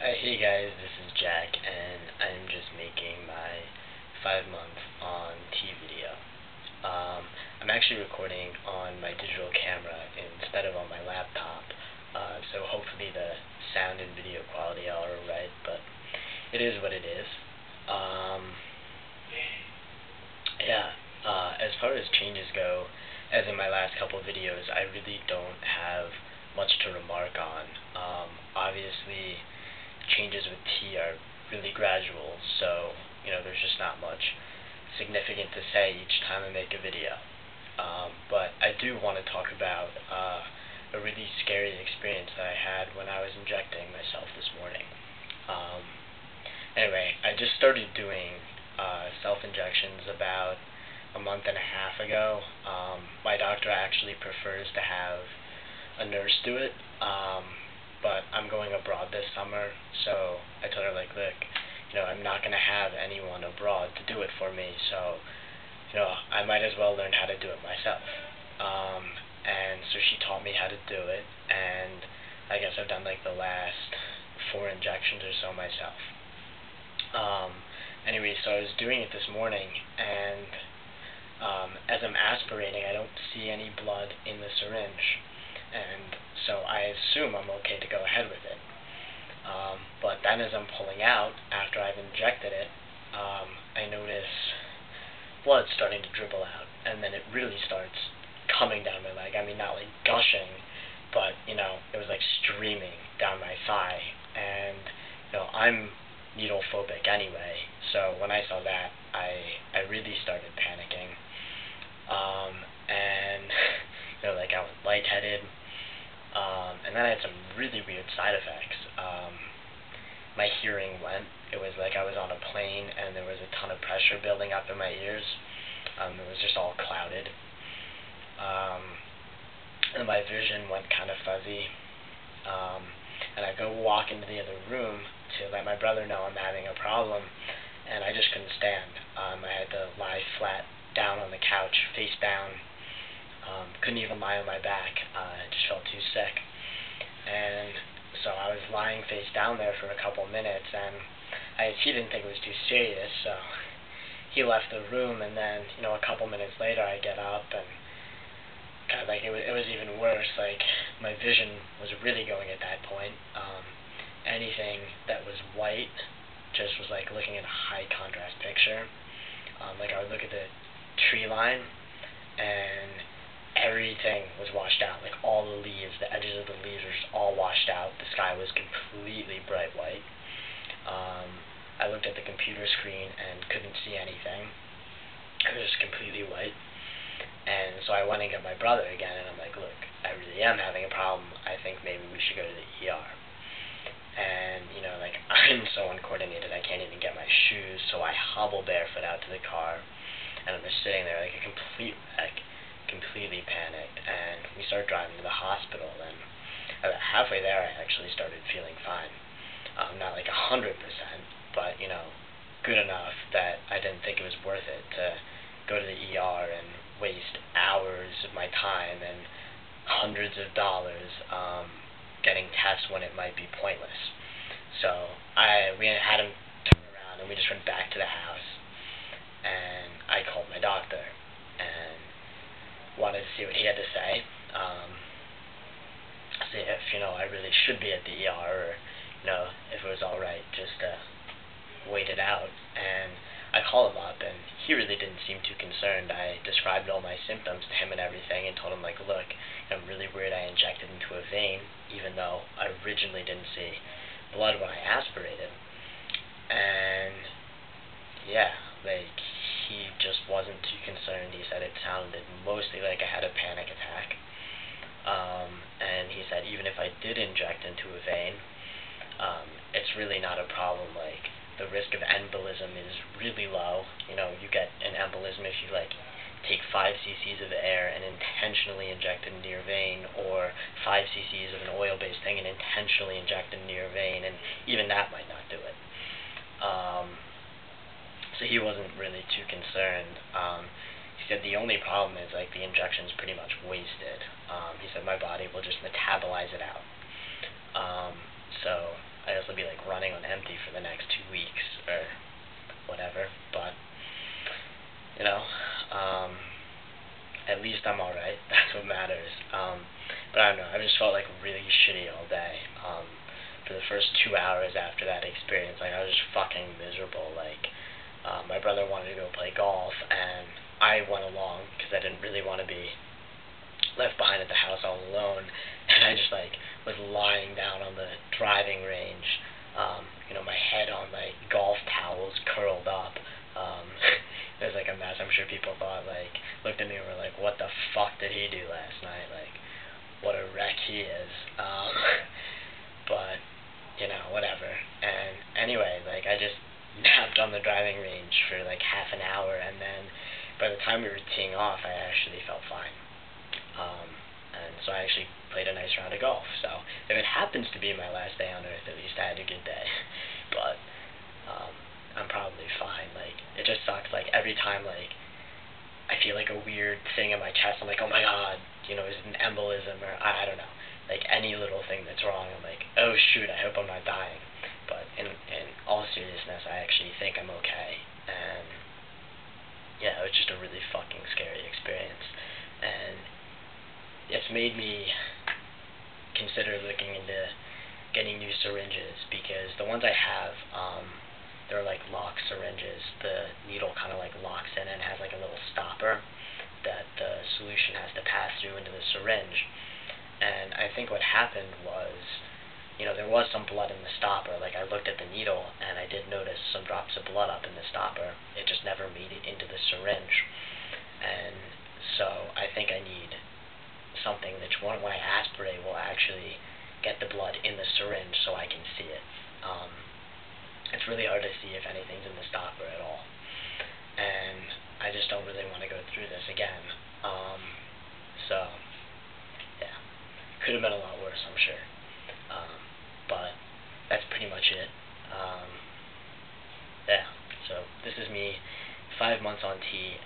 Hey guys, this is Jack, and I'm just making my 5-month on T video. I'm actually recording on my digital camera instead of on my laptop, so hopefully the sound and video quality are alright, but it is what it is. Yeah, as far as changes go, as in my last couple videos, I really don't have much to remark on. Obviously, changes with T are really gradual, so, there's just not much significant to say each time I make a video. But I do want to talk about a really scary experience that I had when I was injecting myself this morning. Anyway, I just started doing self-injections about a month and a half ago. My doctor actually prefers to have a nurse do it, but I'm going abroad this summer, so I told her, look, I'm not going to have anyone abroad to do it for me, so, I might as well learn how to do it myself. And so she taught me how to do it, and I guess I've done, the last 4 injections or so myself. Anyway, so I was doing it this morning, and as I'm aspirating, I don't see any blood in the syringe, and so I assume I'm okay to go ahead with it. But then as I'm pulling out, after I've injected it, I notice blood starting to dribble out, and then it really starts coming down my leg. I mean, not gushing, but, it was streaming down my thigh, and, I'm needle phobic anyway, so when I saw that, I really started panicking, and, I was lightheaded, and then I had some really weird side effects. My hearing went. It was like I was on a plane, and there was a ton of pressure building up in my ears. It was just all clouded, and my vision went kind of fuzzy, and I go walk into the other room to let my brother know I'm having a problem, and I just couldn't stand. I had to lie flat down on the couch, face down. Couldn't even lie on my back. I just felt too sick. And so I was lying face down there for a couple minutes, and he didn't think it was too serious, so he left the room, and then, a couple minutes later I get up, and God, it was even worse. My vision was really going at that point. Anything that was white just was looking at a high contrast picture. I would look at the tree line, and everything was washed out. All the leaves, the edges of the leaves were just all washed out. The sky was completely bright white. I looked at the computer screen and couldn't see anything. It was just completely white. And so I went and got my brother again, and I'm like, look, I really am having a problem. I think maybe we should go to the ER. And, I'm so uncoordinated, I can't even get my shoes, so I hobble barefoot out to the car, and I'm just sitting there like a complete wreck, completely panicked, and we start driving to the hospital, and about halfway there I actually started feeling fine. Not 100%, but, good enough that I didn't think it was worth it to go to the ER and waste hours of my time and hundreds of dollars getting tests when it might be pointless. So we had him turn around, and we just went back to the house, and I called my doctor and wanted to see what he had to say, see if, I really should be at the ER, or, if it was alright just to wait it out. And I called him up, and he really didn't seem too concerned. I described all my symptoms to him and everything, and told him, look, I'm really worried I injected into a vein, even though I originally didn't see blood when I aspirated. And, yeah, he just wasn't too concerned. He said it sounded mostly like I had a panic attack. And he said even if I did inject into a vein, it's really not a problem. The risk of embolism is really low. You get an embolism if you, take 5 cc's of air and intentionally inject it into your vein, or 5 cc's of an oil-based thing and intentionally inject it into your vein, and even that might not do it. So he wasn't really too concerned. He said the only problem is, the injection's pretty much wasted. He said my body will just metabolize it out. So I guess it'll be, running on empty for the next 2 weeks or whatever, but, you know, at least I'm alright. That's what matters. But I don't know, I just felt like really shitty all day. For the first 2 hours after that experience, like, I was just fucking miserable. Like, my brother wanted to go play golf, and I went along because I didn't really want to be left behind at the house all alone, and I just, like, was lying down on the driving range, my head on, like, golf towels curled up. It was, like, a mess. I'm sure people thought, like, looked at me and were like, what the fuck did he do last night? Like, what a wreck he is. But, whatever. And anyway, like, I just napped on the driving range for, like, half an hour, and then by the time we were teeing off, I actually felt fine. And so I actually played a nice round of golf. So if it happens to be my last day on Earth, at least I had a good day. But I'm probably fine. Like, it just sucks. Like, every time, like, I feel like a weird thing in my chest, I'm like, oh my god, is it an embolism, or I don't know. Like, any little thing that's wrong, I'm like, oh shoot, I hope I'm not dying. But in all seriousness, I actually think I'm okay. And yeah, it was just a really fucking scary experience. And it's made me consider looking into getting new syringes, because the ones I have, they're like lock syringes. The needle kind of like locks in and has like a little stopper that the solution has to pass through into the syringe. And I think what happened was, there was some blood in the stopper. Like, I looked at the needle and I did notice some drops of blood up in the stopper. It just never made it into the syringe. And so I think I need something that when I aspirate will actually get the blood in the syringe so I can see it. It's really hard to see if anything's in the stopper at all. And I just don't really want to go through this again. So, yeah. Could have been a lot worse, I'm sure. But that's pretty much it. Yeah. So this is me 5 months on T.